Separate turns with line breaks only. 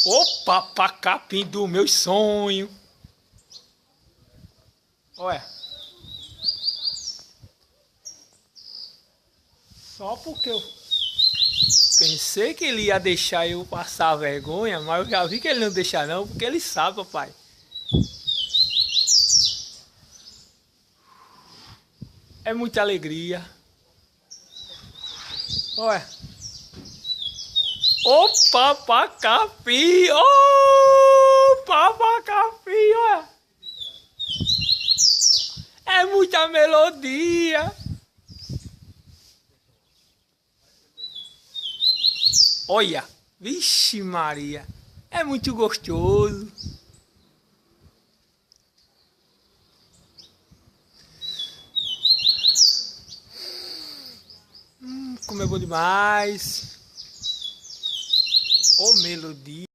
Opa, pacapim do meu sonho. Olha. Só porque eu pensei que ele ia deixar eu passar vergonha, mas eu já vi que ele não deixa não, porque ele sabe, papai. É muita alegria. Olha. Opa, pacapim! Opa, pacapim, olha. É muita melodia. Olha, vixe Maria, é muito gostoso. Como é bom demais. Ô melodia.